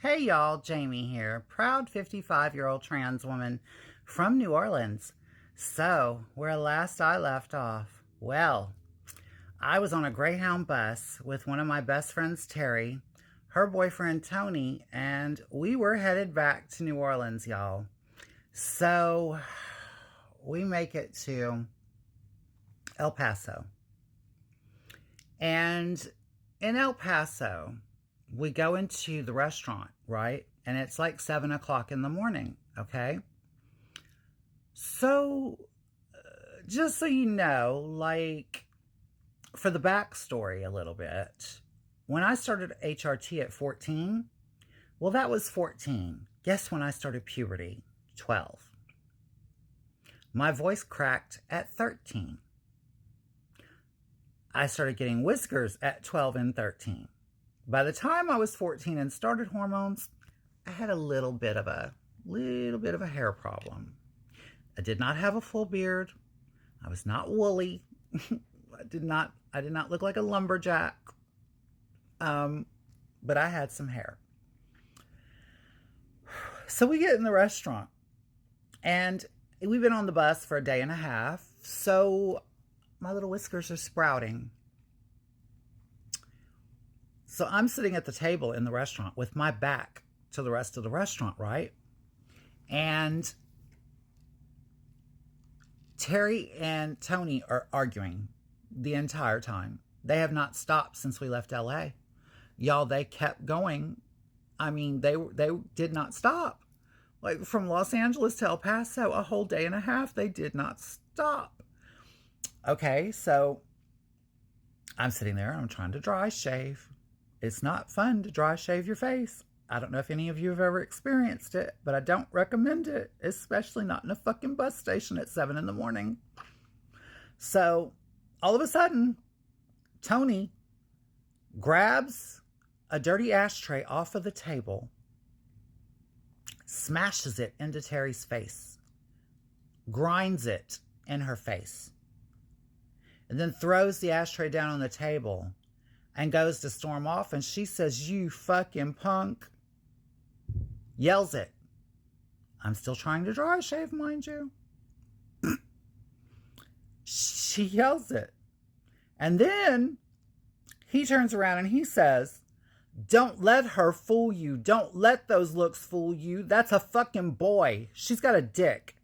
Hey y'all, Jamie here, proud 55-year-old trans woman from New Orleans. So, where last I left off, well, I was on a Greyhound bus with one of my best friends, Terry, her boyfriend, Tony, and we were headed back to New Orleans, y'all. So, we make it to El Paso. And in El Paso, we go into the restaurant, right? And it's like 7 o'clock in the morning, okay? So, just so you know, like, for the backstory a little bit, when I started HRT at 14, well, that was 14. Guess when I started puberty? 12. My voice cracked at 13. I started getting whiskers at 12 and 13. By the time I was 14 and started hormones, I had a little bit of a hair problem. I did not have a full beard. I was not woolly. I did not look like a lumberjack. But I had some hair. So we get in the restaurant, and we've been on the bus for a day and a half. So my little whiskers are sprouting. So I'm sitting at the table in the restaurant with my back to the rest of the restaurant, right? And Terry and Tony are arguing the entire time. They have not stopped since we left LA. Y'all, they kept going. I mean, they did not stop. Like from Los Angeles to El Paso, a whole day and a half, they did not stop. Okay, so I'm sitting there and I'm trying to dry shave. It's not fun to dry shave your face. I don't know if any of you have ever experienced it, but I don't recommend it, especially not in a fucking bus station at 7 in the morning. So, all of a sudden, Tony grabs a dirty ashtray off of the table, smashes it into Terry's face, grinds it in her face, and then throws the ashtray down on the table and goes to storm off, and she says, "You fucking punk." Yells it. I'm still trying to dry shave, mind you. She yells it. And then he turns around and he says, "Don't let her fool you. Don't let those looks fool you. That's a fucking boy. She's got a dick."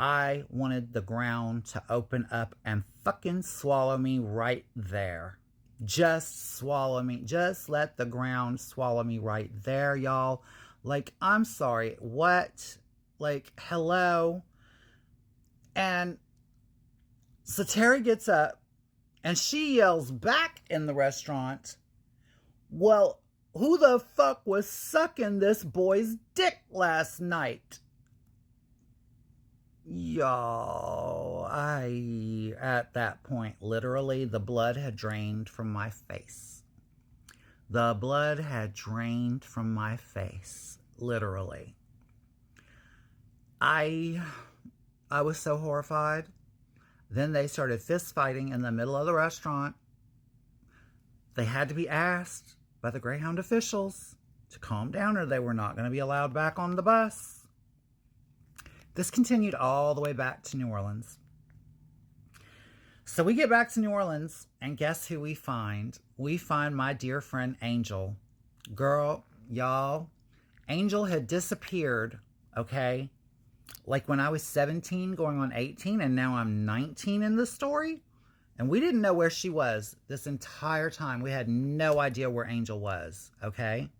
I wanted the ground to open up and fucking swallow me right there. Just swallow me. Just let the ground swallow me right there, y'all. Like, I'm sorry. What? Like, hello? And so Terry gets up and she yells back in the restaurant, "Well, who the fuck was sucking this boy's dick last night?" Y'all, at that point, literally, the blood had drained from my face. The blood had drained from my face, literally. I was so horrified. Then they started fist fighting in the middle of the restaurant. They had to be asked by the Greyhound officials to calm down or they were not going to be allowed back on the bus. This continued all the way back to New Orleans. So we get back to New Orleans, and guess who we find? We find my dear friend Angel. Girl, y'all, Angel had disappeared, okay? Like when I was 17 going on 18, and now I'm 19 in the story. And we didn't know where she was this entire time. We had no idea where Angel was, okay?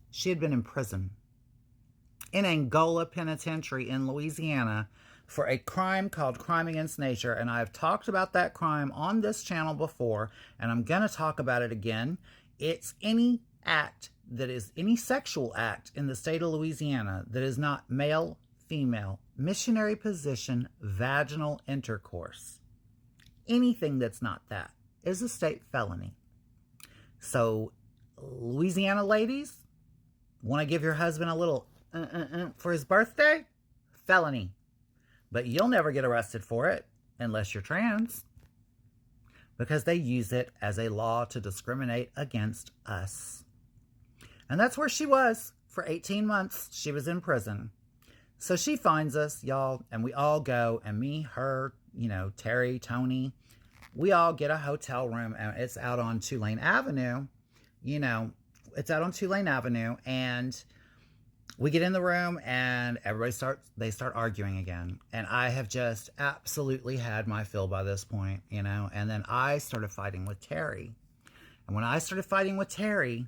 She had been in prison in Angola Penitentiary in Louisiana for a crime called crime against nature. And I've talked about that crime on this channel before, and I'm going to talk about it again. It's any act that is any sexual act in the state of Louisiana that is not male, female, missionary position, vaginal intercourse. Anything that's not that is a state felony. So, Louisiana ladies, want to give your husband a little for his birthday? Felony. But you'll never get arrested for it unless you're trans, because they use it as a law to discriminate against us. And that's where she was for 18 months. She was in prison. So she finds us, y'all, and we all go, and me, her, Terry, Tony, we all get a hotel room, and it's out on Tulane Avenue. It's out on Tulane Avenue, and we get in the room, and they start arguing again. And I have just absolutely had my fill by this point, and then I started fighting with Terry. And when I started fighting with Terry,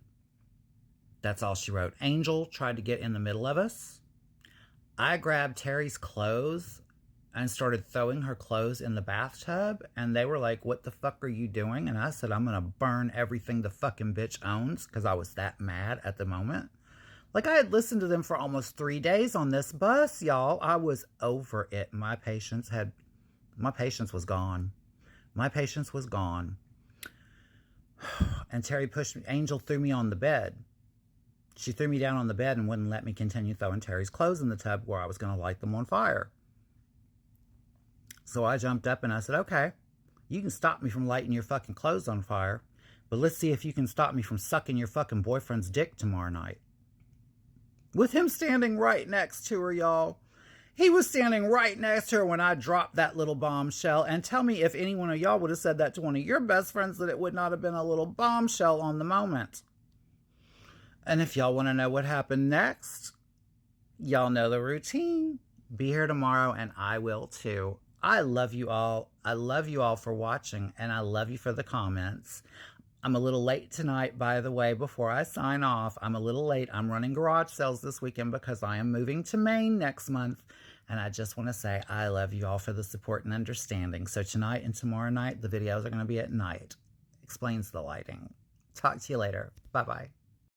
that's all she wrote. Angel tried to get in the middle of us. I grabbed Terry's clothes and started throwing her clothes in the bathtub. And they were like, what the fuck are you doing? And I said, I'm going to burn everything the fucking bitch owns, because I was that mad at the moment. Like, I had listened to them for almost 3 days on this bus, y'all. I was over it. My patience was gone. My patience was gone. And Terry pushed me. Angel threw me on the bed. She threw me down on the bed and wouldn't let me continue throwing Terry's clothes in the tub where I was going to light them on fire. So I jumped up and I said, okay, you can stop me from lighting your fucking clothes on fire, but let's see if you can stop me from sucking your fucking boyfriend's dick tomorrow night. With him standing right next to her, y'all. He was standing right next to her when I dropped that little bombshell. And tell me if any one of y'all would have said that to one of your best friends, that it would not have been a little bombshell on the moment. And if y'all want to know what happened next, y'all know the routine. Be here tomorrow, and I will too. I love you all. I love you all for watching, and I love you for the comments. I'm a little late tonight, by the way, before I sign off. I'm a little late. I'm running garage sales this weekend because I am moving to Maine next month. And I just want to say I love you all for the support and understanding. So tonight and tomorrow night, the videos are going to be at night. Explains the lighting. Talk to you later. Bye-bye.